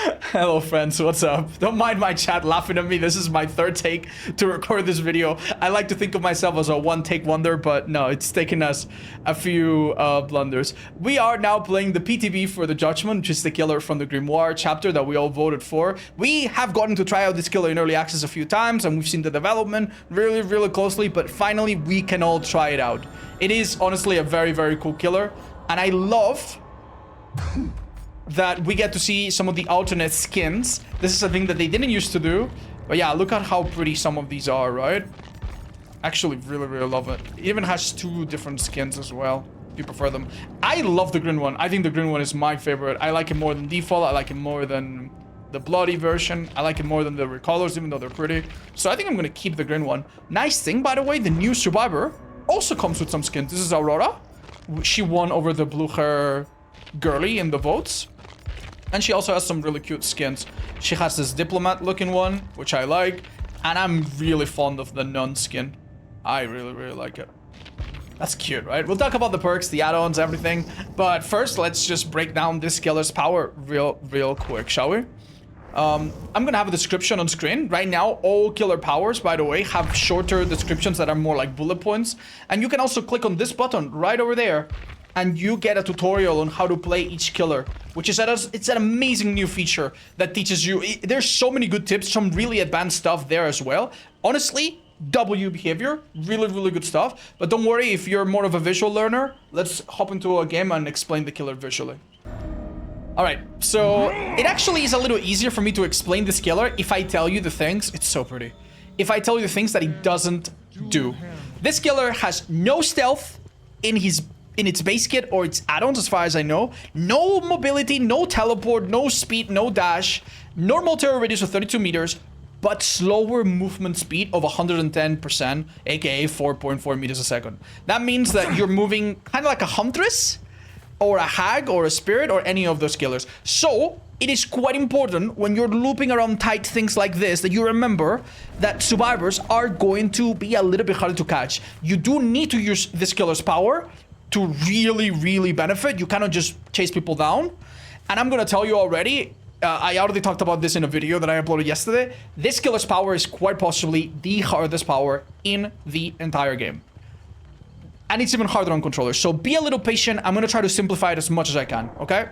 Hello friends, what's up? Don't mind my chat laughing at me. This is my third take to record this video. I like to think of myself as a one-take wonder, but no, it's taken us a few blunders. We are now playing the PTB for the Judgment, which is the killer from the Grimoire chapter that we all voted for. We have gotten to try out this killer in early access a few times, and we've seen the development really closely, but finally we can all try it out. It is honestly a very cool killer, and I love that we get to see some of the alternate skins. This is a thing that they didn't used to do. But yeah, look at how pretty some of these are, right? Actually, really love it. It even has two different skins as well, if you prefer them. I love the green one. I think the green one is my favorite. I like it more than default. I like it more than the bloody version. I like it more than the recolors, even though they're pretty. So I think I'm gonna keep the green one. Nice thing, by the way, the new survivor also comes with some skins. This is Aurora. She won over the blue hair girly in the votes. And she also has some really cute skins. She has this diplomat looking one, which I like. And I'm really fond of the nun skin. I really like it. That's cute, right? We'll talk about the perks, the add-ons, everything. But first, let's just break down this killer's power real quick, shall we? I'm gonna have a description on screen. Right now, all killer powers, by the way, have shorter descriptions that are more like bullet points. And you can also click on this button right over there, and you get a tutorial on how to play each killer, which is it's an amazing new feature that teaches you. There's so many good tips, some really advanced stuff there as well. Honestly, W behavior, really good stuff. But don't worry if you're more of a visual learner. Let's hop into a game and explain the killer visually. All right, so it actually is a little easier for me to explain this killer if I tell you the things. It's so pretty. If I tell you the things that he doesn't do. This killer has no stealth in its base kit or its add-ons, as far as I know. No mobility, no teleport, no speed, no dash. Normal terror radius of 32 meters, but slower movement speed of 110%, aka 4.4 meters a second. That means that you're moving kind of like a huntress, or a hag, or a spirit, or any of those killers. So it is quite important when you're looping around tight things like this that you remember that survivors are going to be a little bit harder to catch. You do need to use this killer's power to really benefit. You cannot just chase people down. And I'm gonna tell you already, I already talked about this in a video that I uploaded yesterday. This killer's power is quite possibly the hardest power in the entire game. And it's even harder on controllers. So be a little patient. I'm gonna try to simplify it as much as I can, okay?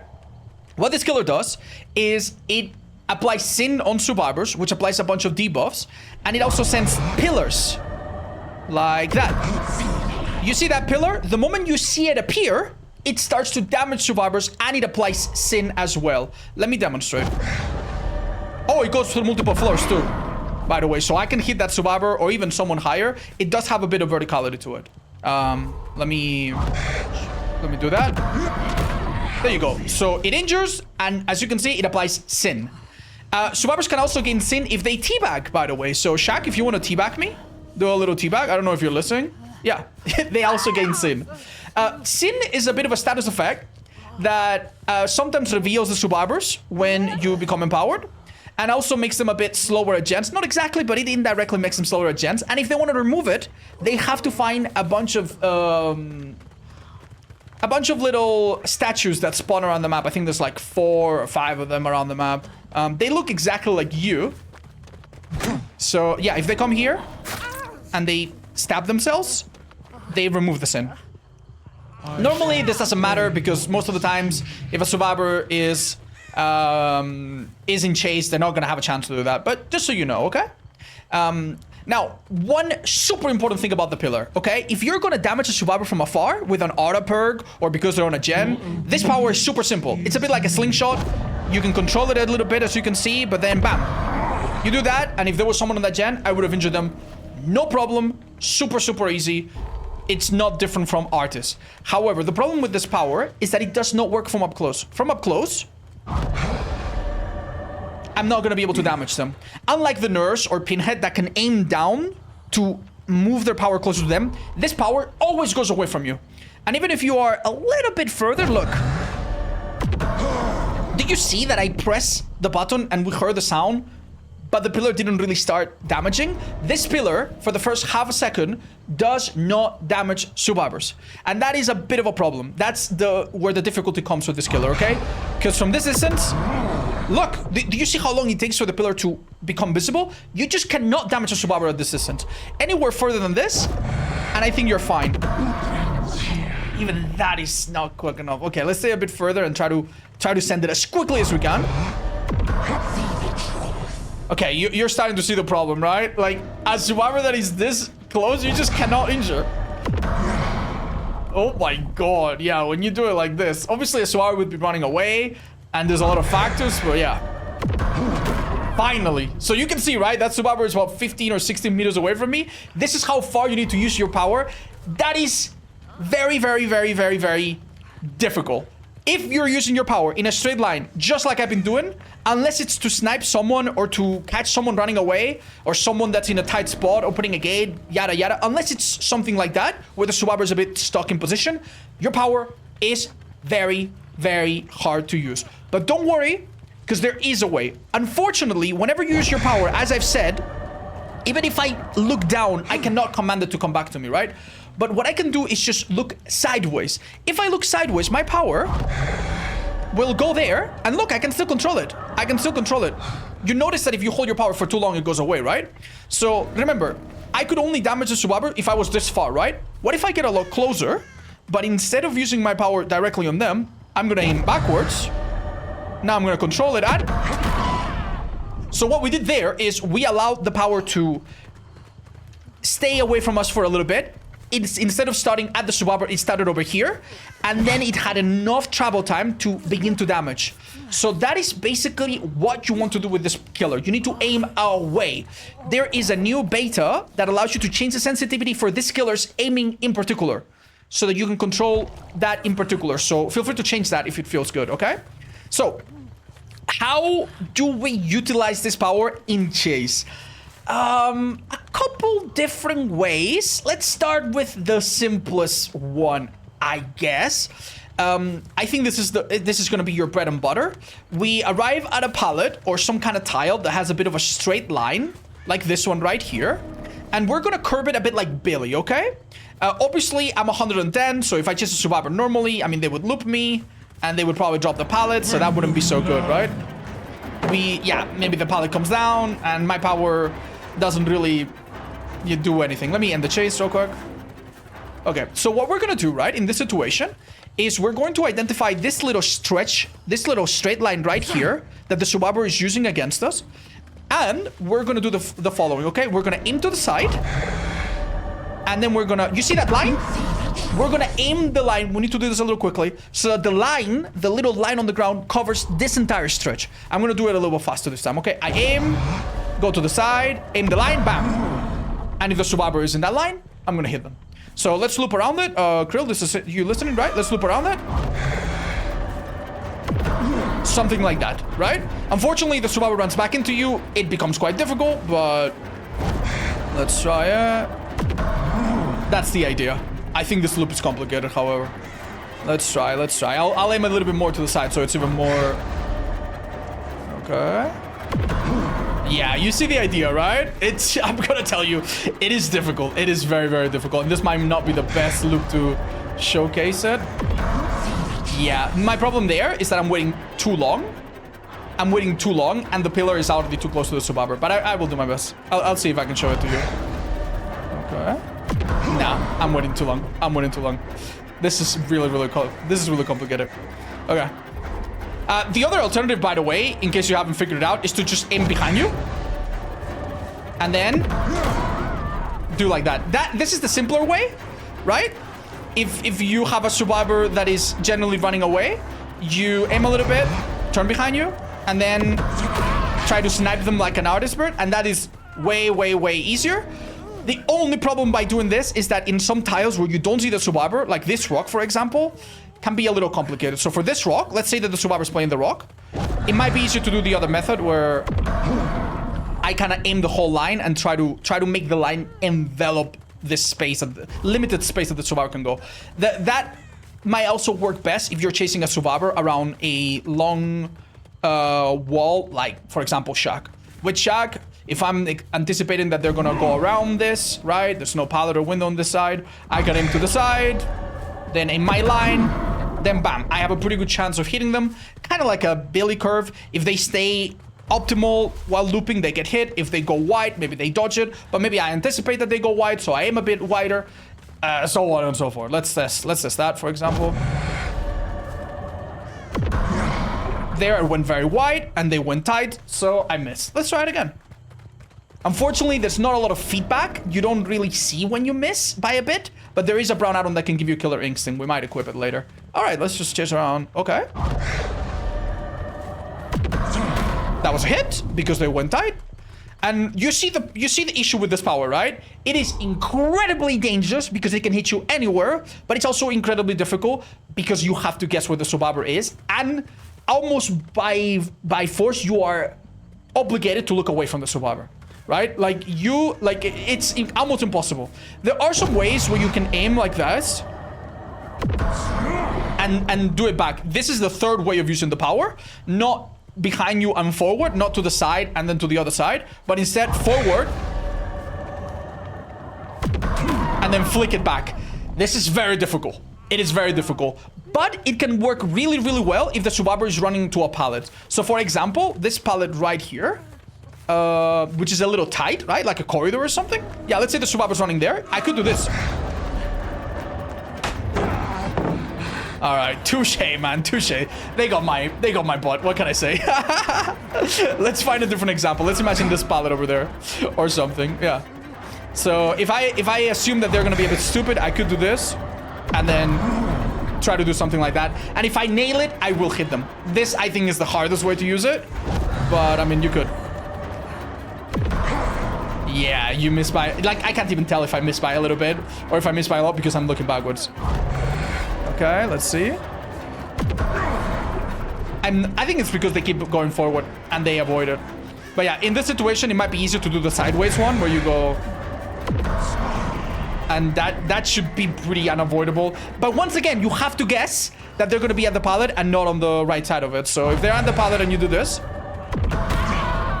What this killer does is it applies Sin on survivors, which applies a bunch of debuffs. And it also sends pillars like that. You see that pillar? The moment you see it appear, it starts to damage survivors, and it applies Sin as well. Let me demonstrate. Oh, it goes through multiple floors too, by the way. So I can hit that survivor or even someone higher. It does have a bit of verticality to it. Let me do that. There you go. So it injures, and as you can see, it applies Sin. Survivors can also gain Sin if they teabag, by the way. So Shaq, if you want to teabag me, do a little teabag. I don't know if you're listening. Yeah, they also gain Sin. Sin is a bit of a status effect that sometimes reveals the survivors when you become empowered, and also makes them a bit slower at gens. Not exactly, but it indirectly makes them slower at gens. And if they want to remove it, they have to find a bunch of little statues that spawn around the map. I think there's like 4 or 5 of them around the map. They look exactly like you. So yeah, if they come here and they stab themselves, they remove the Sin. Normally this doesn't matter because most of the times if a survivor is in chase, they're not gonna have a chance to do that. But just so you know, okay? Now, one super important thing about the pillar, okay? If you're gonna damage a survivor from afar with an Aura perk or because they're on a gen, this power is super simple. It's a bit like a slingshot. You can control it a little bit, as you can see, but then bam. You do that, and if there was someone on that gen, I would have injured them. No problem. Super easy. It's not different from Artis. However, the problem with this power is that it does not work from up close. From up close, I'm not gonna be able to damage them. Unlike the Nurse or Pinhead that can aim down to move their power closer to them, this power always goes away from you. And even if you are a little bit further, look. Did you see that I press the button and we heard the sound, but the pillar didn't really start damaging? This pillar, for the first half a second, does not damage survivors. And that is a bit of a problem. That's where the difficulty comes with this killer, okay? Because from this distance, Look, do you see how long it takes for the pillar to become visible? You just cannot damage a survivor at this distance. Anywhere further than this, and I think you're fine. Even that is not quick enough. Okay, let's stay a bit further and try to send it as quickly as we can. Okay, you're starting to see the problem, right? Like, a survivor that is this close, you just cannot injure. Oh my god, yeah, when you do it like this. Obviously, a survivor would be running away, and there's a lot of factors, but yeah. Finally. So you can see, right? That survivor is about 15 or 16 meters away from me. This is how far you need to use your power. That is very, very, very, very, very difficult. If you're using your power in a straight line, just like I've been doing, unless it's to snipe someone or to catch someone running away or someone that's in a tight spot, opening a gate, yada, yada, unless it's something like that, where the survivor is a bit stuck in position, your power is very, very hard to use. But don't worry, because there is a way. Unfortunately, whenever you use your power, as I've said, even if I look down, I cannot command it to come back to me, right? But what I can do is just look sideways. If I look sideways, my power will go there. And look, I can still control it. I can still control it. You notice that if you hold your power for too long, it goes away, right? So remember, I could only damage the survivor if I was this far, right? What if I get a lot closer, but instead of using my power directly on them, I'm going to aim backwards. Now I'm going to control it at... So what we did there is we allowed the power to stay away from us for a little bit. Instead of starting at the survivor, it started over here, and then it had enough travel time to begin to damage. So that is basically what you want to do with this killer. You need to aim away. There is a new beta that allows you to change the sensitivity for this killer's aiming in particular, so that you can control that in particular. So feel free to change that if it feels good, okay? So how do we utilize this power in chase? A couple different ways. Let's start with the simplest one, I guess. I think this is going to be your bread and butter. We arrive at a pallet or some kind of tile that has a bit of a straight line, like this one right here, and we're going to curve it a bit like Billy, okay? Obviously, I'm 110, so if I chase a survivor normally, I mean, they would loop me, and they would probably drop the pallet, so that wouldn't be so good, right? Yeah, maybe the pallet comes down, and my power doesn't really do anything. Let me end the chase real quick. Okay, so what we're gonna do, right, in this situation, is we're going to identify this little stretch, this little straight line right here that the survivor is using against us, and we're gonna do the following, okay? We're gonna aim to the side, and then we're gonna... You see that line? We're gonna aim the line. We need to do this a little quickly, so that the line, the little line on the ground, covers this entire stretch. I'm gonna do it a little bit faster this time, okay? I aim... Go to the side, aim the line, bam. And if the survivor is in that line, I'm gonna hit them. So let's loop around it. Krill, this is you listening, right? Let's loop around it. Something like that, right? Unfortunately, the survivor runs back into you. It becomes quite difficult, but let's try it. That's the idea. I think this loop is complicated, however. Let's try. I'll aim a little bit more to the side, so it's even more... Okay. Yeah, you see the idea, right? I'm gonna tell you, it is difficult. It is very, very difficult. And this might not be the best loop to showcase it. Yeah, my problem there is that I'm waiting too long. I'm waiting too long, and the pillar is already too close to the survivor. But I will do my best. I'll see if I can show it to you. Okay. Nah, I'm waiting too long. This is really, really complicated. Okay. The other alternative, by the way, in case you haven't figured it out, is to just aim behind you. And then do like that. This is the simpler way, right? If you have a survivor that is generally running away, you aim a little bit, turn behind you, and then try to snipe them like an artist bird. And that is way, way, way easier. The only problem by doing this is that in some tiles where you don't see the survivor, like this rock, for example, can be a little complicated. So for this rock, let's say that the survivor is playing the rock. It might be easier to do the other method where I kind of aim the whole line and try to make the line envelop this space, the limited space that the survivor can go. That might also work best if you're chasing a survivor around a long wall, like, for example, Shack. With Shack, if I'm anticipating that they're gonna go around this, right? There's no pallet or window on this side. I can aim to the side, then aim my line, then bam, I have a pretty good chance of hitting them. Kind of like a Billy curve. If they stay optimal while looping, they get hit. If they go wide, maybe they dodge it. But maybe I anticipate that they go wide, so I aim a bit wider. So on and so forth. Let's test that, for example. There, it went very wide, and they went tight, so I missed. Let's try it again. Unfortunately, there's not a lot of feedback. You don't really see when you miss by a bit, but there is a brown add-on that can give you Killer Instinct. We might equip it later. All right, let's just chase around. Okay. That was a hit because they went tight. And you see the issue with this power, right? It is incredibly dangerous because it can hit you anywhere, but it's also incredibly difficult because you have to guess where the survivor is, and almost by force you are obligated to look away from the survivor, right? Like it's almost impossible. There are some ways where you can aim like this and do it back. This is the third way of using the power, not behind you and forward, not to the side and then to the other side, but instead forward and then flick it back. This is very difficult. It is very difficult, but it can work really, really well if the survivor is running to a pallet. So for example, this pallet right here, which is a little tight, right? Like a corridor or something. Yeah, let's say the survivor's running there. I could do this. All right, touche, man, touche. They got my butt. What can I say? Let's find a different example. Let's imagine this pallet over there or something. Yeah. So if I assume that they're gonna be a bit stupid, I could do this and then try to do something like that. And if I nail it, I will hit them. This, I think, is the hardest way to use it. But I mean, you could. Yeah, you miss by, like, I can't even tell if I miss by a little bit or if I miss by a lot because I'm looking backwards. Okay, let's see. And I think it's because they keep going forward and they avoid it. But yeah, in this situation, it might be easier to do the sideways one where you go. And that should be pretty unavoidable. But once again, you have to guess that they're going to be at the pallet and not on the right side of it. So if they're at the pallet and you do this,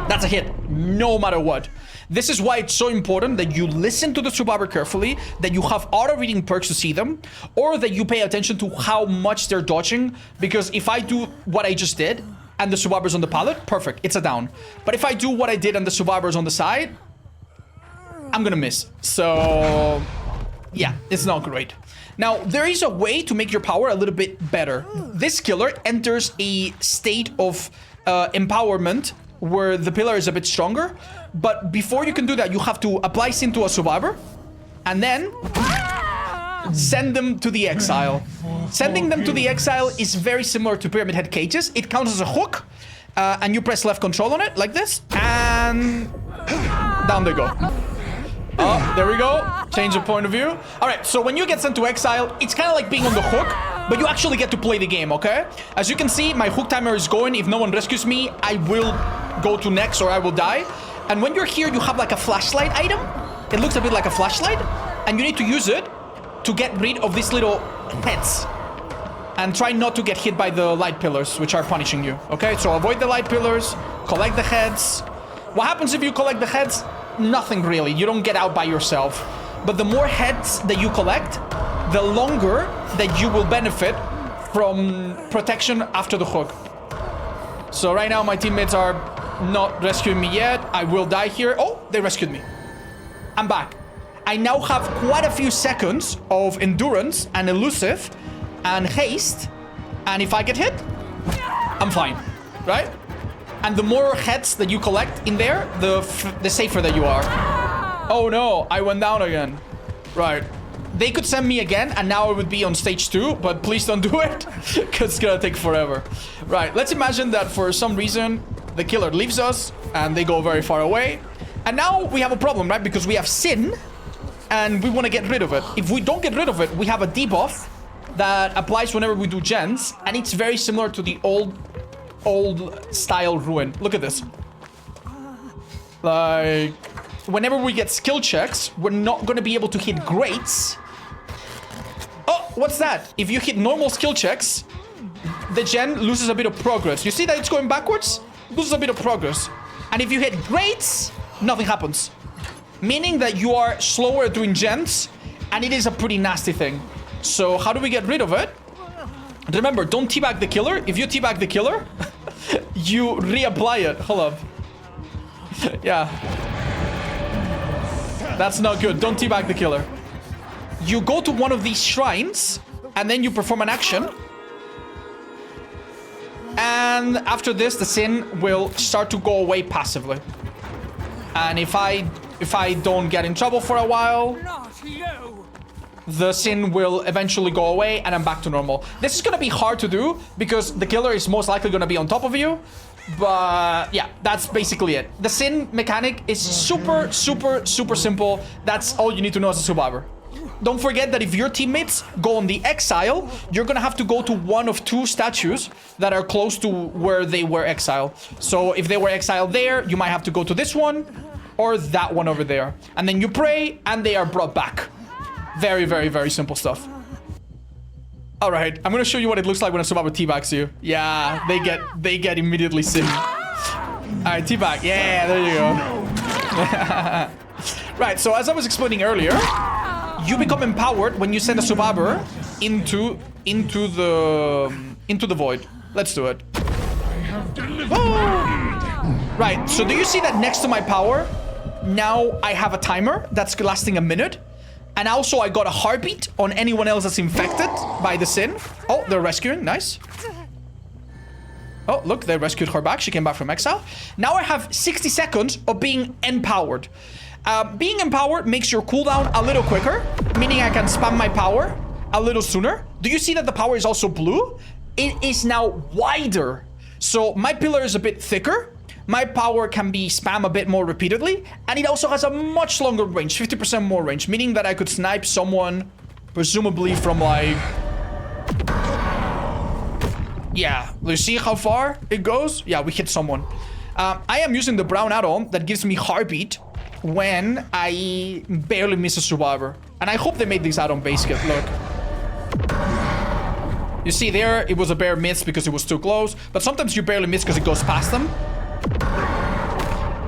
that's a hit, no matter what. This is why it's so important that you listen to the survivor carefully, that you have auto-reading perks to see them, or that you pay attention to how much they're dodging. Because if I do what I just did and the survivor's on the pallet, perfect, it's a down. But if I do what I did and the survivor's on the side, I'm gonna miss. So yeah, it's not great. Now, there is a way to make your power a little bit better. This killer enters a state of empowerment where the pillar is a bit stronger. But before you can do that, you have to apply Sin to a survivor and then send them to the Exile. Sending them to the Exile is very similar to Pyramid Head cages. It counts as a hook, and you press left control on it like this, and down they go. Oh, there we go. Change of point of view. All right, so when you get sent to Exile, it's kind of like being on the hook, but you actually get to play the game, okay? As you can see, my hook timer is going. If no one rescues me, I will go to next or I will die. And when you're here, you have like a flashlight item. It looks a bit like a flashlight, and you need to use it to get rid of these little heads. And try not to get hit by the light pillars, which are punishing you, okay? So avoid the light pillars, collect the heads. What happens if you collect the heads? Nothing really. You don't get out by yourself. But the more heads that you collect, the longer that you will benefit from protection after the hook. So right now my teammates are not rescuing me yet. I will die here. Oh, they rescued me. I'm back. I now have quite a few seconds of endurance and elusive and haste. And if I get hit, I'm fine, right? And the more heads that you collect in there, the safer that you are. Oh no, I went down again. Right. They could send me again, and now I would be on stage 2, but please don't do it, because it's gonna take forever. Right, let's imagine that for some reason, the killer leaves us, and they go very far away. And now we have a problem, right? Because we have Sin, and we want to get rid of it. If we don't get rid of it, we have a debuff that applies whenever we do gens, and it's very similar to the old style ruin. Look at this. Like, whenever we get skill checks, we're not going to be able to hit greats. Oh, what's that? If you hit normal skill checks, the gen loses a bit of progress. You see that it's going backwards? Loses a bit of progress. And if you hit greats, nothing happens. Meaning that you are slower at doing gens, and it is a pretty nasty thing. So how do we get rid of it? Remember, don't teabag the killer. If you teabag the killer, you reapply it. Hold up. Yeah. That's not good. Don't teabag the killer. You go to one of these shrines, and then you perform an action. And after this, the sin will start to go away passively. And if I don't get in trouble for a while, the sin will eventually go away and I'm back to normal. This is going to be hard to do because the killer is most likely going to be on top of you. But yeah, that's basically it. The sin mechanic is super, super, super simple. That's all you need to know as a survivor. Don't forget that if your teammates go on the Exile, you're going to have to go to one of two statues that are close to where they were exiled. So if they were exiled there, you might have to go to this one or that one over there. And then you pray and they are brought back. Very, very, very simple stuff. All right, I'm going to show you what it looks like when a survivor teabags you. Yeah, they get immediately sin. All right, teabag. Yeah, there you go. Right, so as I was explaining earlier, you become empowered when you send a survivor into the void. Let's do it. Oh. Right, so do you see that next to my power, now I have a timer that's lasting a minute? And also I got a heartbeat on anyone else that's infected by the sin. Oh, they're rescuing. Nice. Oh, look, they rescued her back. She came back from exile. Now I have 60 seconds of being empowered. Being empowered makes your cooldown a little quicker, meaning I can spam my power a little sooner. Do you see that the power is also blue? It is now wider. So my pillar is a bit thicker. My power can be spam a bit more repeatedly, and it also has a much longer range, 50% more range, meaning that I could snipe someone, presumably from like... Yeah, you see how far it goes? Yeah, we hit someone. I am using the brown add-on that gives me heartbeat when I barely miss a survivor. And I hope they made this add-on base kit, look. You see there, it was a bare miss because it was too close, but sometimes you barely miss because it goes past them.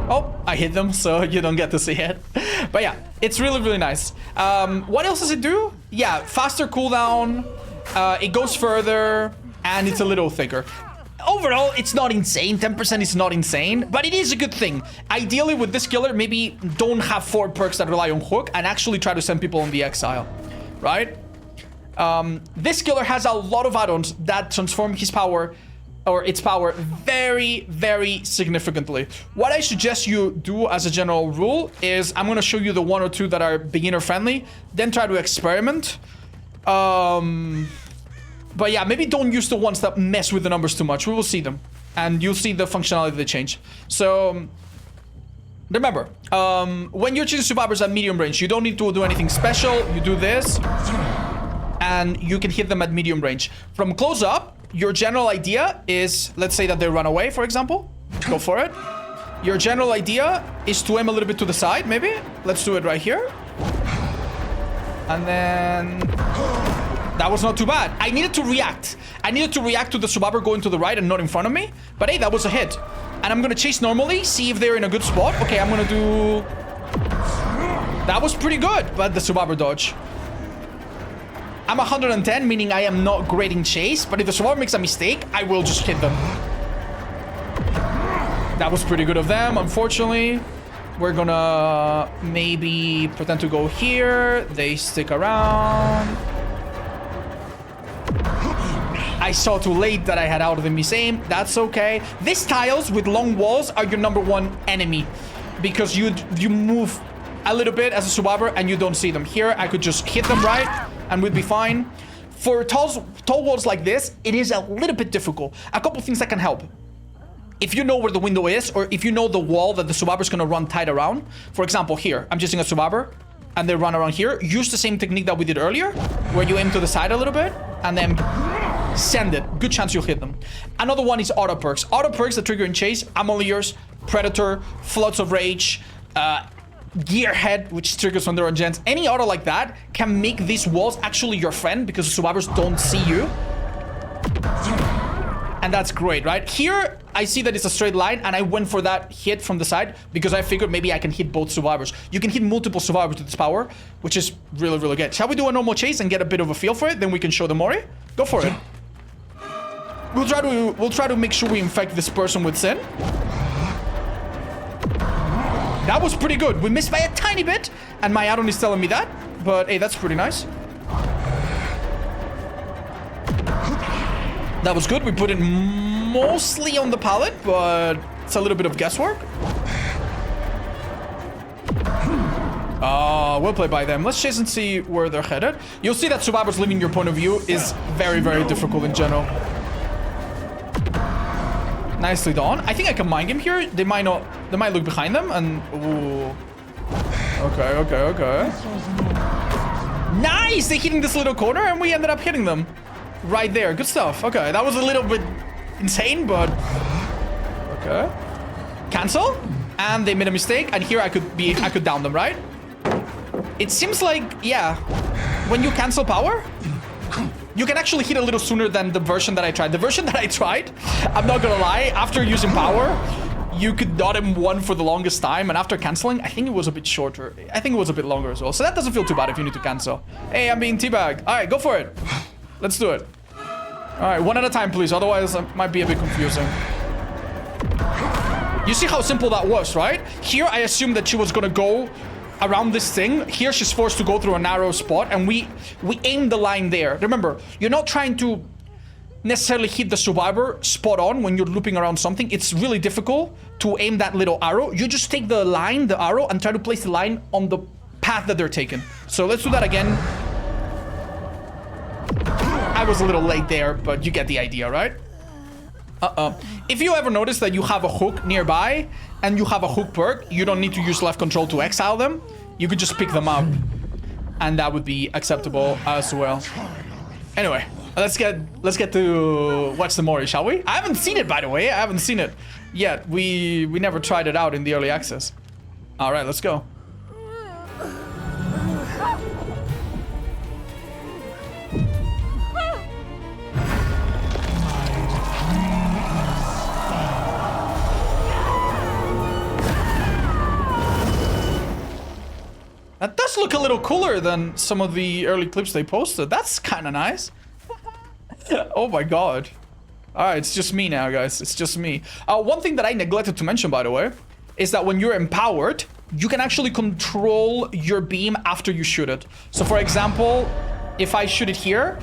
Oh, I hit them, so you don't get to see it. But yeah, it's really, really nice. What else does it do? Yeah, faster cooldown. It goes further, and it's a little thicker. Overall, it's not insane. 10% is not insane, but it is a good thing. Ideally, with this killer, maybe don't have 4 perks that rely on hook and actually try to send people on the exile, right? This killer has a lot of add-ons that transform his power or its power very, very significantly. What I suggest you do as a general rule is I'm going to show you the 1 or 2 that are beginner friendly, then try to experiment. But yeah, maybe don't use the ones that mess with the numbers too much. We will see them and you'll see the functionality they change. So remember, when you're choosing survivors at medium range, you don't need to do anything special. You do this and you can hit them at medium range. From close up, your general idea is, let's say that they run away, for example. Go for it. Your general idea is to aim a little bit to the side, maybe. Let's do it right here. And then... That was not too bad. I needed to react. I needed to react to the survivor going to the right and not in front of me. But hey, that was a hit. And I'm going to chase normally, see if they're in a good spot. Okay, I'm going to do... That was pretty good, but the survivor dodge. I'm 110, meaning I am not great in chase, but if the survivor makes a mistake, I will just hit them. That was pretty good of them, unfortunately. We're gonna maybe pretend to go here. They stick around. I saw too late that I had out of the miss aim. That's okay. These tiles with long walls are your #1 enemy because you move a little bit as a survivor and you don't see them. Here, I could just hit them right and we'd be fine. For tall walls like this, it is a little bit difficult. A couple things that can help. If you know where the window is, or if you know the wall that the survivor's gonna run tight around. For example, here, I'm using a survivor and they run around here. Use the same technique that we did earlier, where you aim to the side a little bit and then send it. Good chance you'll hit them. Another one is Auto Perks. Auto Perks that trigger in chase, Ameliers, Predator, Floods of Rage, Gearhead, which triggers when they're on gens. Any auto like that can make these walls actually your friend because the survivors don't see you. And that's great, right? Here, I see that it's a straight line and I went for that hit from the side because I figured maybe I can hit both survivors. You can hit multiple survivors with this power, which is really, really good. Shall we do a normal chase and get a bit of a feel for it? Then we can show the Mori. Go for it. We'll try to make sure we infect this person with sin. That was pretty good. We missed by a tiny bit, and my add-on is telling me that. But hey, that's pretty nice. That was good. We put it mostly on the pallet, but it's a little bit of guesswork. We'll play by them. Let's chase and see where they're headed. You'll see that survivors living your point of view is very, very difficult in general. Nicely done. I think I can mind game here. They might not. They might look behind them and. Ooh. Okay. Nice! They're hitting this little corner and we ended up hitting them. Right there. Good stuff. Okay, that was a little bit insane, but... Okay. Cancel. And they made a mistake. And here I could down them, right? It seems like, yeah, when you cancel power, you can actually hit a little sooner than the version that I tried. The version that I tried, I'm not gonna lie, after using power, you could dot him one for the longest time, and after canceling, I think it was a bit shorter. I think it was a bit longer as well. So that doesn't feel too bad if you need to cancel. Hey, I'm being teabagged. All right, go for it. Let's do it. All right, one at a time, please. Otherwise, it might be a bit confusing. You see how simple that was, right? Here, I assumed that she was gonna go around this thing. Here, she's forced to go through a narrow spot, and we aim the line there. Remember, you're not trying to necessarily hit the survivor spot on when you're looping around something. It's really difficult to aim that little arrow. You just take the line, the arrow, and try to place the line on the path that they're taking. So let's do that again. I was a little late there, but you get the idea, right? If you ever notice that you have a hook nearby and you have a hook perk, you don't need to use left control to exile them. You could just pick them up, and that would be acceptable as well. Anyway, let's get to watch the Mori, shall we? I haven't seen it, by the way. I haven't seen it yet. We never tried it out in the early access. All right, let's go. That does look a little cooler than some of the early clips they posted. That's kind of nice. Oh my god. Alright, it's just me now, guys. It's just me. One thing that I neglected to mention, by the way, is that when you're empowered, you can actually control your beam after you shoot it. So, for example, if I shoot it here,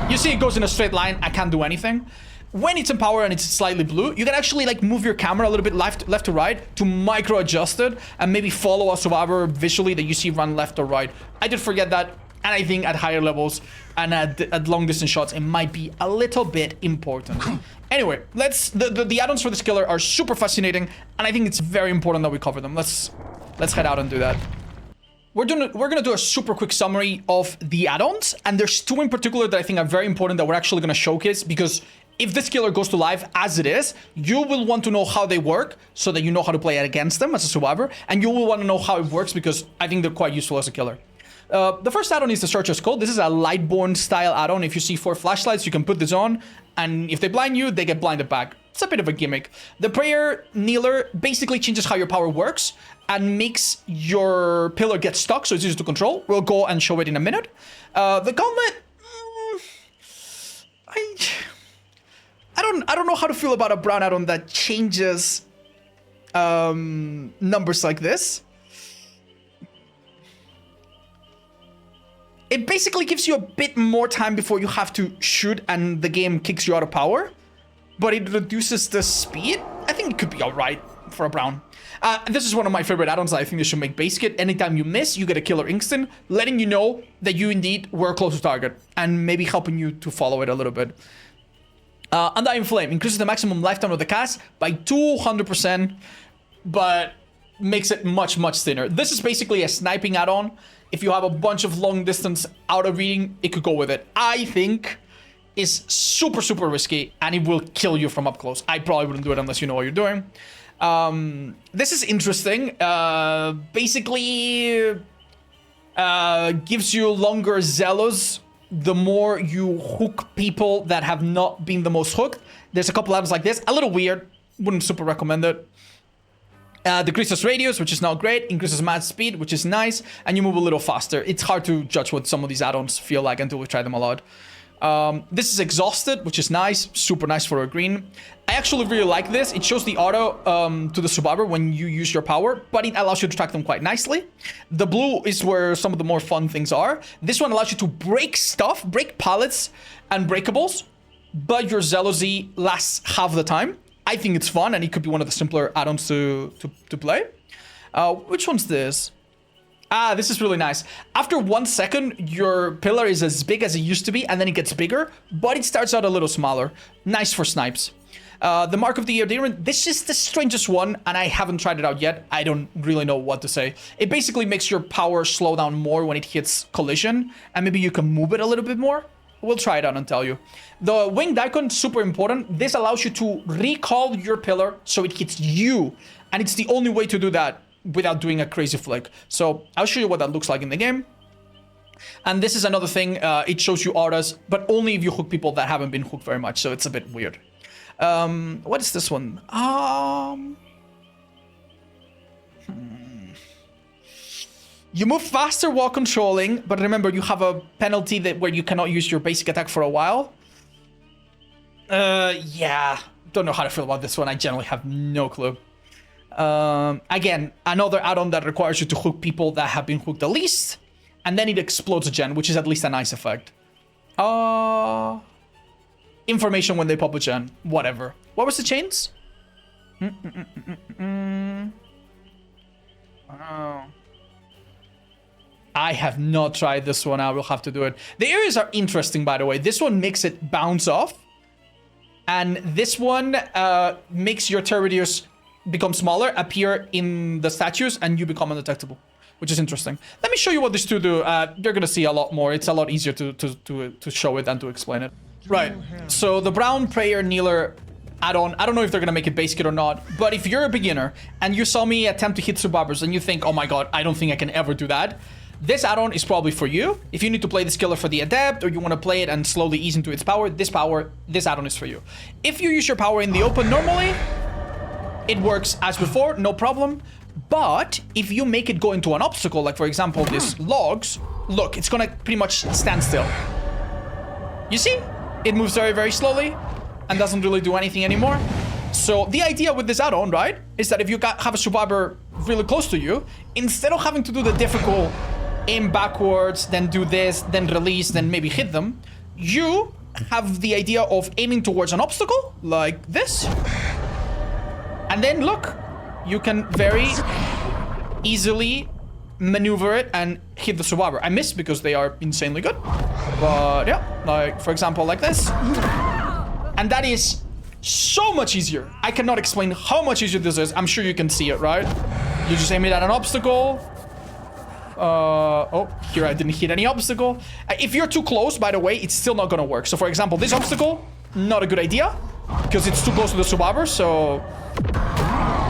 you see it goes in a straight line. I can't do anything. When it's empowered and it's slightly blue, you can actually like move your camera a little bit left to right to micro adjust it and maybe follow a survivor visually that you see run left or right. I did forget that, and I think at higher levels and at long distance shots, it might be a little bit important. Anyway, the add-ons for this killer are super fascinating, and I think it's very important that we cover them. Let's head out and do that. We're gonna do a super quick summary of the add-ons, and there's two in particular that I think are very important that we're actually gonna showcase, because if this killer goes to live as it is, you will want to know how they work so that you know how to play it against them as a survivor, and you will want to know how it works because I think they're quite useful as a killer. The first add-on is the Searcher's Code. This is a Lightborn style add-on. If you see 4 flashlights, you can put this on, and if they blind you, they get blinded back. It's a bit of a gimmick. The Prayer Kneeler basically changes how your power works and makes your pillar get stuck, so it's easy to control. We'll go and show it in a minute. The Gauntlet... I don't know how to feel about a brown add-on that changes numbers like this. It basically gives you a bit more time before you have to shoot and the game kicks you out of power, but it reduces the speed. I think it could be all right for a brown. This is one of my favorite add-ons that I think they should make base kit. Anytime you miss, you get a killer instant, letting you know that you indeed were close to target and maybe helping you to follow it a little bit. Undying Flame increases the maximum lifetime of the cast by 200%, but makes it much, much thinner. This is basically a sniping add-on. If you have a bunch of long distance out of reading, it could go with it. I think is super, super risky, and it will kill you from up close. I probably wouldn't do it unless you know what you're doing. This is interesting. Basically, gives you longer Zealous the more you hook people that have not been the most hooked. There's a couple add-ons like this. A little weird. Wouldn't super recommend it. Decreases radius, which is not great. Increases match speed, which is nice. And you move a little faster. It's hard to judge what some of these add-ons feel like until we try them a lot. This is exhausted, which is nice, super nice for a green. I actually really like this. It shows the auto to the survivor when you use your power, but it allows you to track them quite nicely. The blue is where some of the more fun things are. This one allows you to break stuff, break pallets and breakables, but your zealousy lasts half the time. I think it's fun, and it could be one of the simpler add-ons to play. Which one's this? Ah, this is really nice. After 1 second, your pillar is as big as it used to be, and then it gets bigger, but it starts out a little smaller. Nice for snipes. The Mark of the Adherent, this is the strangest one, and I haven't tried it out yet. I don't really know what to say. It basically makes your power slow down more when it hits collision, and maybe you can move it a little bit more. We'll try it out and tell you. The winged icon, super important. This allows you to recall your pillar so it hits you, and it's the only way to do that without doing a crazy flick. So I'll show you what that looks like in the game. And this is another thing, it shows you auras, but only if you hook people that haven't been hooked very much, so it's a bit weird. What is this one? You move faster while controlling, but remember you have a penalty where you cannot use your basic attack for a while. Yeah, don't know how to feel about this one. I generally have no clue. Again, another add-on that requires you to hook people that have been hooked the least, and then it explodes a gen, which is at least a nice effect. Information when they pop a gen, whatever. What was the chains? Oh. I have not tried this one. I will have to do it. The areas are interesting, by the way. This one makes it bounce off, and this one makes your turretiers become smaller, appear in the statues, and you become undetectable, which is interesting. Let me show you what these two do. You're gonna see a lot more. It's a lot easier to show it than to explain it. Right, so the brown prayer kneeler add-on, I don't know if they're gonna make it base kit or not, but if you're a beginner and you saw me attempt to hit survivors and you think, oh my god, I don't think I can ever do that, this add-on is probably for you. If you need to play this killer for the adept, or you want to play it and slowly ease into its power, this add-on is for you. If you use your power in the open normally, it works as before, no problem. But if you make it go into an obstacle, like for example this logs, look, it's gonna pretty much stand still. You see? It moves very, very slowly and doesn't really do anything anymore. So the idea with this add-on, right, is that if you have a survivor really close to you, instead of having to do the difficult aim backwards, then do this, then release, then maybe hit them, you have the idea of aiming towards an obstacle, like this. And then look, you can very easily maneuver it and hit the survivor. I missed because they are insanely good. But yeah, like for example, like this. And that is so much easier. I cannot explain how much easier this is. I'm sure you can see it, right? You just aim it at an obstacle. Oh, here I didn't hit any obstacle. If you're too close, by the way, it's still not gonna work. So for example, this obstacle, not a good idea because it's too close to the survivor, so...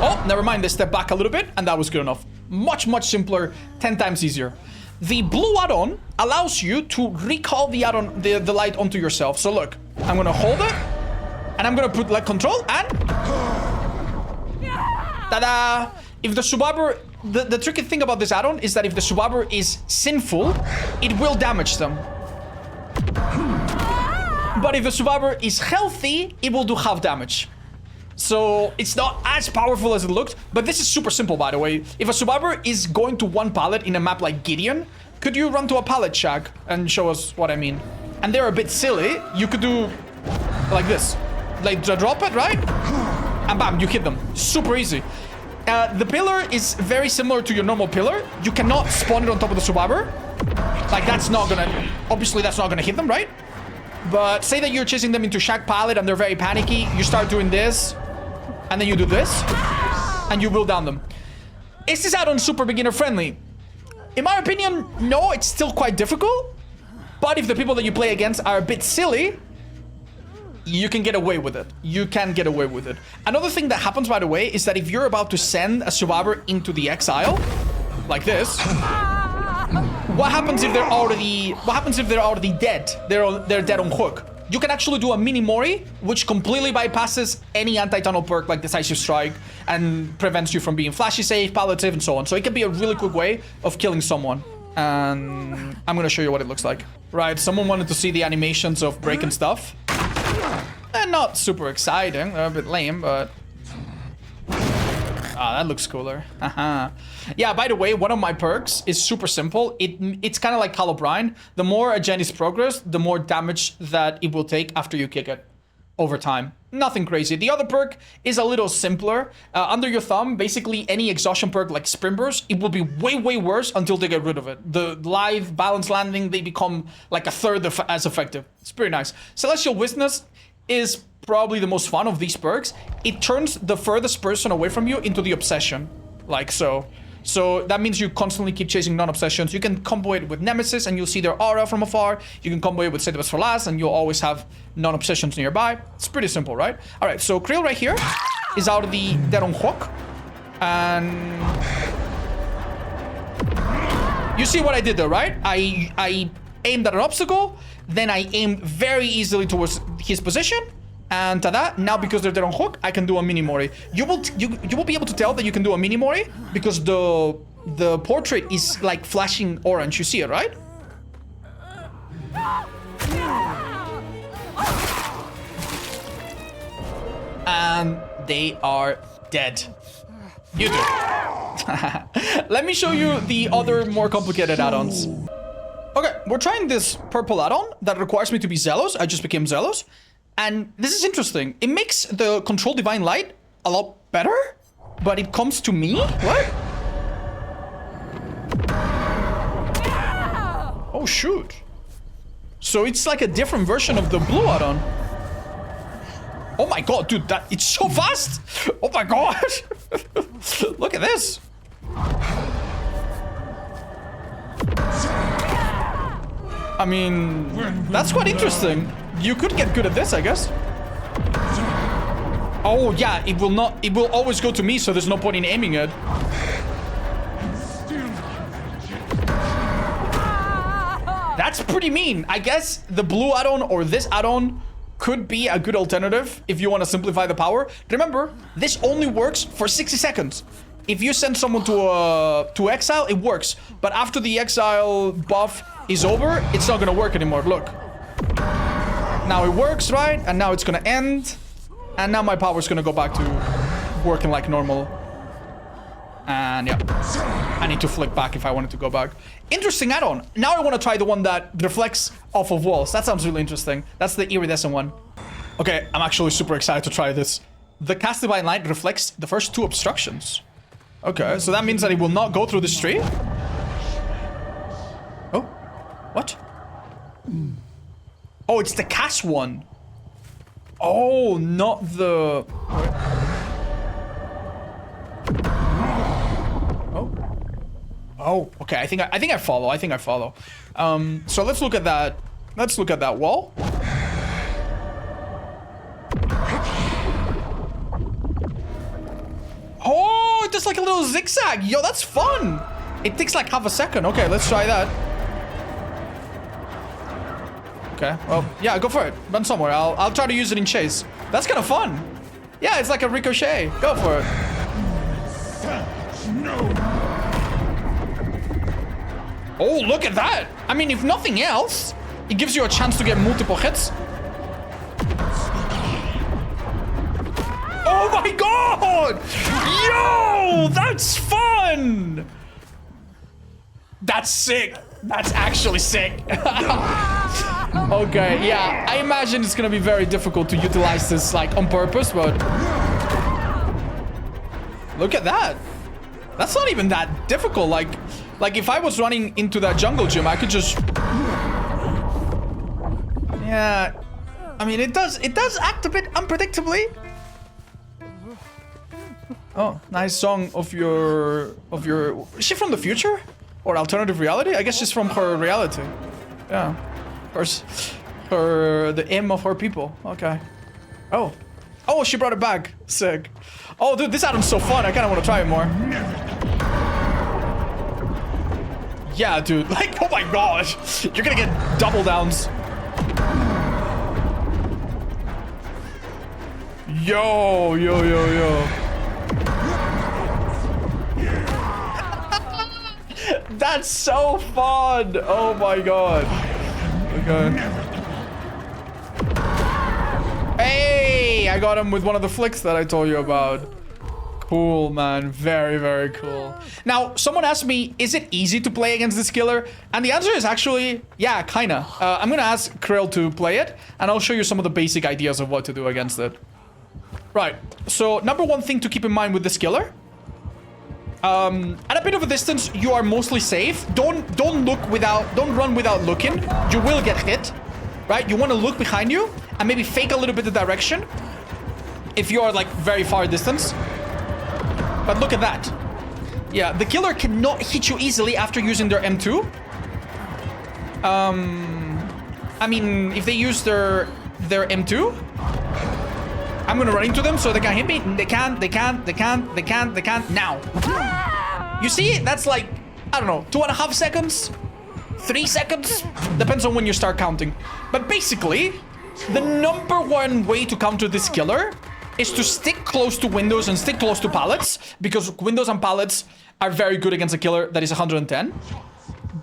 Oh, never mind, they step back a little bit and that was good enough. Much, much simpler, 10 times easier. The blue add-on allows you to recall the add-on, the light onto yourself. So look, I'm gonna hold it and I'm gonna put like control and... Ta-da! If the survivor... The tricky thing about this add-on is that if the survivor is sinful, it will damage them. But if the survivor is healthy, it will do half damage. So it's not as powerful as it looked, but this is super simple, by the way. If a survivor is going to one pallet in a map like Gideon, could you run to a pallet shack and show us what I mean? And they're a bit silly. You could do like this. Like drop it, right? And bam, you hit them. Super easy. The pillar is very similar to your normal pillar. You cannot spawn it on top of the survivor. Like that's not gonna... Obviously that's not gonna hit them, right? But say that you're chasing them into shack pallet and they're very panicky. You start doing this. And then you do this. And you will down them. Is this add-on super beginner friendly? In my opinion, no, it's still quite difficult. But if the people that you play against are a bit silly, you can get away with it. You can get away with it. Another thing that happens, by the way, is that if you're about to send a survivor into the exile, like this, what happens if they're already dead? They're dead on hook. You can actually do a mini Mori, which completely bypasses any anti-tunnel perk like Decisive Strike and prevents you from being flashy safe, palliative, and so on. So it can be a really quick way of killing someone. And I'm gonna show you what it looks like. Right, someone wanted to see the animations of breaking stuff. And not super exciting, they're a bit lame, but... Ah, that looks cooler. Yeah, by the way, one of my perks is super simple. It's kind of like Call O'Brien. The more a gen is progressed, the more damage that it will take after you kick it over time. Nothing crazy. The other perk is a little simpler. Under your thumb, basically any exhaustion perk like Sprint Burst, it will be way, way worse until they get rid of it. The live balance landing, they become like a third as effective. It's pretty nice. Celestial Witness is probably the most fun of these perks. It turns the furthest person away from you into the obsession, like so. So that means you constantly keep chasing non-obsessions. You can combo it with Nemesis and you'll see their aura from afar. You can combo it with Save the Best for Last and you'll always have non-obsessions nearby. It's pretty simple, right? All right, so Krill right here is out of the Dead on Hook. And you see what I did there, right? I aimed at an obstacle, then I aimed very easily towards his position. And tada, now because they're on hook, I can do a mini Mori. You will be able to tell that you can do a mini Mori because the portrait is like flashing orange. You see it, right? And they are dead. You do. Let me show you the other more complicated add-ons. Okay, we're trying this purple add-on that requires me to be zealous. I just became zealous. And this is interesting. It makes the Control Divine Light a lot better, but it comes to me? What? Oh, shoot. So it's like a different version of the blue add-on. Oh my god, dude, it's so fast! Oh my god! Look at this! I mean, that's quite interesting. You could get good at this, I guess. Oh yeah, it will always go to me, so there's no point in aiming it. That's pretty mean. I guess the blue add-on or this add-on could be a good alternative if you want to simplify the power. Remember, this only works for 60 seconds. If you send someone to Exile, it works. But after the Exile buff is over, it's not gonna work anymore. Look. Now it works, right? And now it's gonna end. And now my power's gonna go back to working like normal. And yeah. I need to flick back if I wanted to go back. Interesting add-on. Now I want to try the one that reflects off of walls. That sounds really interesting. That's the iridescent one. Okay, I'm actually super excited to try this. The Cast Divine Light reflects the first 2 obstructions. Okay, so that means that it will not go through this tree? Oh, what? Oh, it's the cast one. Oh, not the... Oh. Oh, okay. I think I follow. So let's look at that. Let's look at that wall. Oh, it does like a little zigzag. Yo, that's fun. It takes like half a second. Okay, let's try that. Okay, well, yeah, go for it. Run somewhere. I'll try to use it in chase. That's kind of fun. Yeah, it's like a ricochet. Go for it. Oh, look at that. I mean, if nothing else, it gives you a chance to get multiple hits. Oh my god! Yo, that's fun! That's sick. That's actually sick. Okay, yeah, I imagine it's gonna be very difficult to utilize this like on purpose, but look at that. That's not even that difficult. Like if I was running into that jungle gym, I could just... Yeah, I mean, it does act a bit unpredictably. Oh, nice song of your... Is she from the future? Or alternative reality? I guess she's from her reality. Yeah. The aim of her people. Okay. Oh. Oh, she brought it back. Sick. Oh, dude, this add-on's so fun. I kind of want to try it more. Yeah, dude. Like, oh my gosh. You're gonna get double downs. Yo. That's so fun. Oh my god. Okay. Hey, I got him with one of the flicks that I told you about. Cool, man. Very, very cool. Now, someone asked me, is it easy to play against this killer? And the answer is actually, yeah, kinda. I'm gonna ask Krill to play it, and I'll show you some of the basic ideas of what to do against it. Right. So, number one thing to keep in mind with this killer. At a bit of a distance, you are mostly safe. Don't run without looking. You will get hit, right? You want to look behind you and maybe fake a little bit of direction if you are like very far distance. But look at that. Yeah, the killer cannot hit you easily after using their M2. I mean, if they use their M2, I'm gonna run into them so they can hit me. They can't now. You see, that's like, I don't know, 2.5 seconds, 3 seconds, depends on when you start counting. But basically, the number one way to counter this killer is to stick close to windows and stick close to pallets, because windows and pallets are very good against a killer that is 110.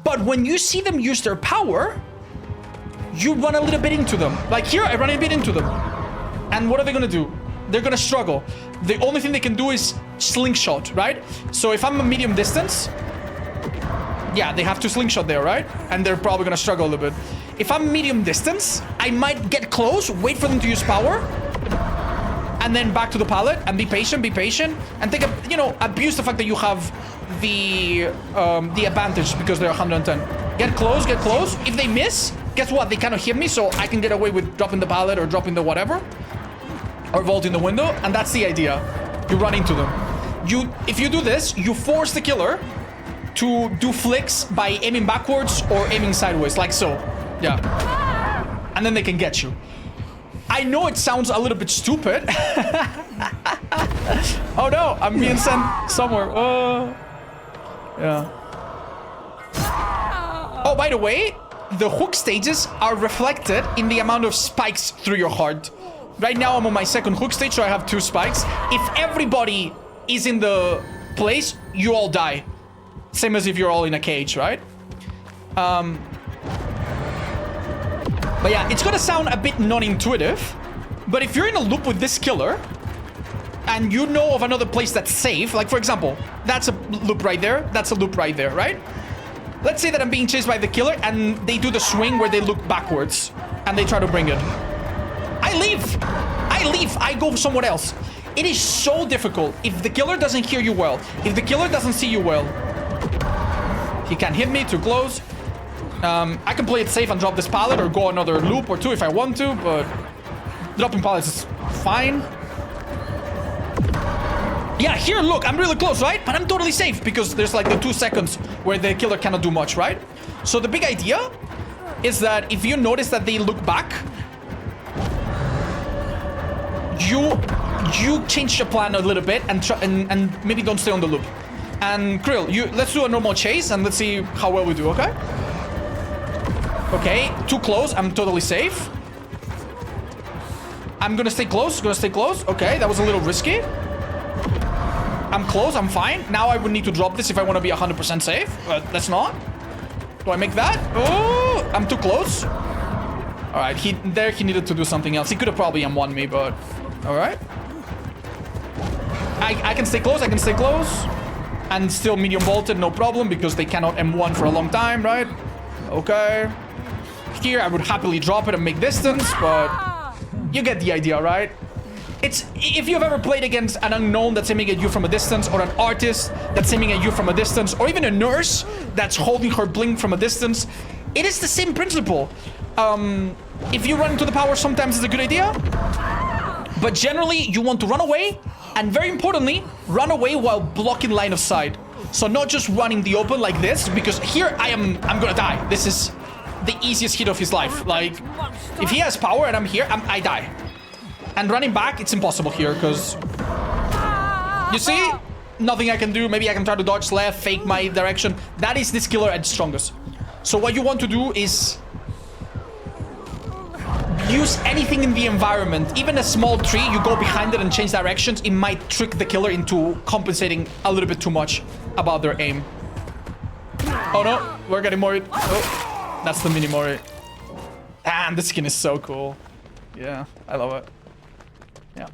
But when you see them use their power, you run a little bit into them. Like here, I run a bit into them. And what are they gonna do? They're gonna struggle. The only thing they can do is slingshot, right? So if I'm a medium distance, yeah, they have to slingshot there, right? And they're probably gonna struggle a little bit. If I'm medium distance, I might get close, wait for them to use power, and then back to the pallet and be patient, and take a, you know, abuse the fact that you have the advantage because they're 110. Get close. If they miss, guess what? They cannot hit me, so I can get away with dropping the pallet or dropping the whatever. Or vaulting the window, and that's the idea. You run into them. If you do this, you force the killer to do flicks by aiming backwards or aiming sideways, like so. Yeah. And then they can get you. I know it sounds a little bit stupid. Oh no, I'm being sent somewhere. Yeah. Oh, by the way, the hook stages are reflected in the amount of spikes through your heart. Right now, I'm on my second hook stage, so I have 2 spikes. If everybody is in the place, you all die. Same as if you're all in a cage, right? But yeah, it's gonna sound a bit non-intuitive, but if you're in a loop with this killer, and you know of another place that's safe, like for example, that's a loop right there, that's a loop right there, right? Let's say that I'm being chased by the killer, and they do the swing where they look backwards, and they try to bring it. I leave, I go somewhere else. It is so difficult if the killer doesn't hear you well, if the killer doesn't see you well. He can't hit me too close. I can play it safe and drop this pallet or go another loop or 2 if I want to, but dropping pallets is fine. Yeah, here, look, I'm really close, right? But I'm totally safe because there's like the 2 seconds where the killer cannot do much, right? So the big idea is that if you notice that they look back, you change your plan a little bit and maybe don't stay on the loop. And Krill, let's do a normal chase and let's see how well we do, okay? Okay, too close. I'm totally safe. I'm gonna stay close. Okay, that was a little risky. I'm close. I'm fine. Now I would need to drop this if I want to be 100% safe. But let's not. Do I make that? Oh, I'm too close. All right, he needed to do something else. He could have probably M1 me, but all right. I can stay close. And still medium vaulted, no problem, because they cannot M1 for a long time, right? Okay. Here, I would happily drop it and make distance, but you get the idea, right? It's, if you've ever played against an unknown that's aiming at you from a distance, or an artist that's aiming at you from a distance, or even a nurse that's holding her blink from a distance, it is the same principle. If you run into the power, sometimes it's a good idea, but generally you want to run away, and very importantly, run away while blocking line of sight. So not just running the open like this, because here I'm gonna die. This is the easiest hit of his life. Like, if he has power and I'm here, I die. And running back, it's impossible here, because you see, nothing I can do. Maybe I can try to dodge left, fake my direction. That is this killer at its strongest. So what you want to do is use anything in the environment. Even a small tree, you go behind it and change directions. It might trick the killer into compensating a little bit too much about their aim. Oh no, we're getting Mori. Oh, that's the mini Mori. And the skin is so cool. Yeah, I love it. Yeah.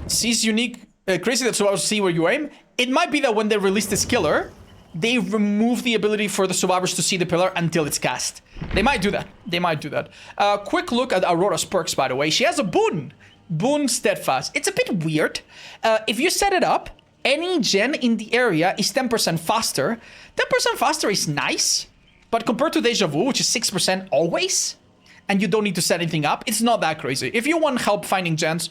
Sees unique. Crazy that survivors see where you aim. It might be that when they release this killer, they remove the ability for the survivors to see the pillar until it's cast. They might do that. They might do that. Quick look at Aurora's perks, by the way. She has a boon. Boon Steadfast. It's a bit weird. If you set it up, any gen in the area is 10% faster. 10% faster is nice, but compared to Deja Vu, which is 6% always, and you don't need to set anything up, it's not that crazy. If you want help finding gens,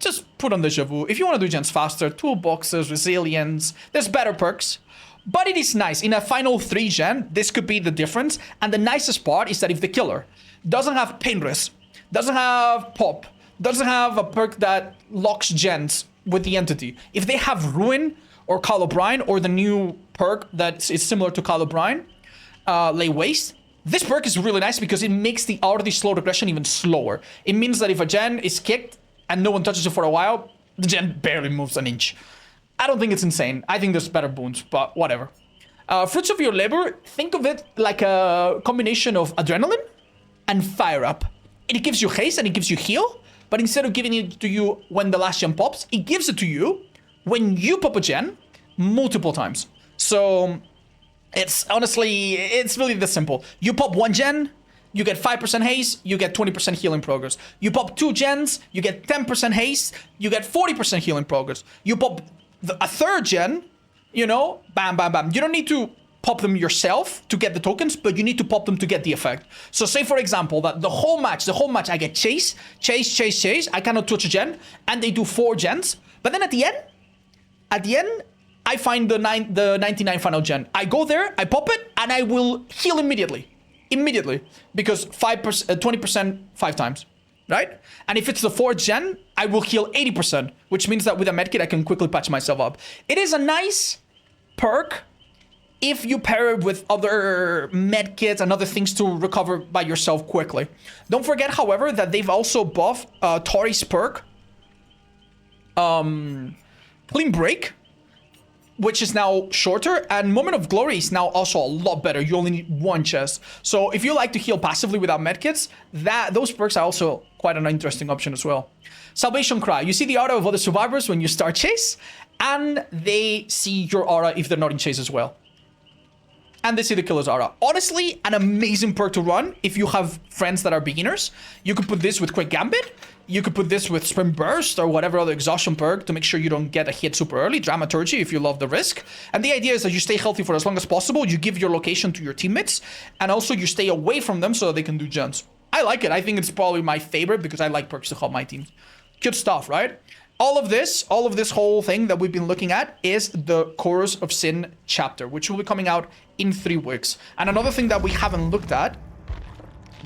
just put on Deja Vu. If you want to do gens faster, toolboxes, resilience, there's better perks. But it is nice. In a final 3 gen, this could be the difference. And the nicest part is that if the killer doesn't have pain risk, doesn't have pop, doesn't have a perk that locks gens with the entity, if they have Ruin or Call O'Brien or the new perk that is similar to Call O'Brien, Lay Waste, this perk is really nice because it makes the already slow regression even slower. It means that if a gen is kicked and no one touches it for a while, the gen barely moves an inch. I don't think it's insane. I think there's better boons, but whatever. Fruits of your labor, think of it like a combination of adrenaline and fire up. It gives you haste and it gives you heal, but instead of giving it to you when the last gen pops, it gives it to you when you pop a gen multiple times. So it's honestly, it's really this simple. You pop 1 gen, you get 5% haste, you get 20% healing progress. You pop 2 gens, you get 10% haste, you get 40% healing progress. You pop a 3rd gen, you know, bam, bam, bam. You don't need to pop them yourself to get the tokens, but you need to pop them to get the effect. So say, for example, that the whole match, I get chase. I cannot touch a gen, and they do 4 gens. But then at the end, I find the 99 final gen. I go there, I pop it, and I will heal immediately. Because 20% 5 times, right? And if it's the 4th gen, I will heal 80%, which means that with a medkit, I can quickly patch myself up. It is a nice perk if you pair it with other medkits and other things to recover by yourself quickly. Don't forget, however, that they've also buffed Tori's perk, Clean Break, which is now shorter, and Moment of Glory is now also a lot better. You only need 1 chest. So if you like to heal passively without medkits, those perks are also quite an interesting option as well. Salvation Cry. You see the aura of other survivors when you start chase, and they see your aura if they're not in chase as well. And they see the killer's aura. Honestly, an amazing perk to run if you have friends that are beginners. You could put this with Quick Gambit. You could put this with Sprint Burst or whatever other exhaustion perk to make sure you don't get a hit super early. Dramaturgy if you love the risk. And the idea is that you stay healthy for as long as possible. You give your location to your teammates. And also you stay away from them so that they can do gens. I like it. I think it's probably my favorite because I like perks to help my team. Good stuff, right? All of this whole thing that we've been looking at is the Chorus of Sin chapter, which will be coming out in 3 weeks. And another thing that we haven't looked at,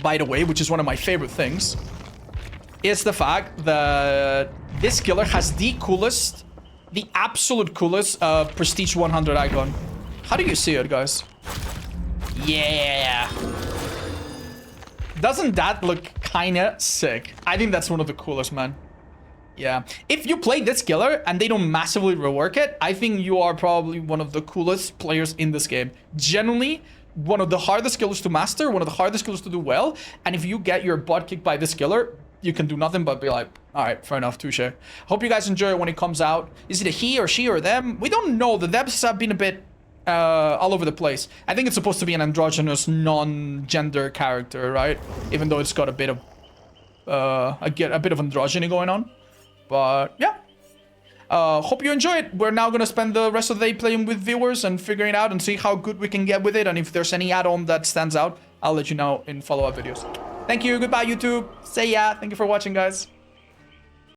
by the way, which is one of my favorite things, is the fact that this killer has the absolute coolest Prestige 100 icon. How do you see it, guys? Yeah. Doesn't that look kinda sick? I think that's one of the coolest, man. Yeah. If you play this killer and they don't massively rework it, I think you are probably one of the coolest players in this game. Generally, one of the hardest killers to master, one of the hardest killers to do well. And if you get your butt kicked by this killer, you can do nothing but be like, all right, fair enough, touche. Hope you guys enjoy it when it comes out. Is it a he or she or them? We don't know. The devs have been a bit all over the place. I think it's supposed to be an androgynous, non-gender character, right? Even though it's got a bit of androgyny going on. But yeah, hope you enjoy it. We're now gonna spend the rest of the day playing with viewers and figuring it out and see how good we can get with it. And if there's any add-on that stands out, I'll let you know in follow-up videos. Thank you. Goodbye, YouTube. Say ya. Thank you for watching, guys.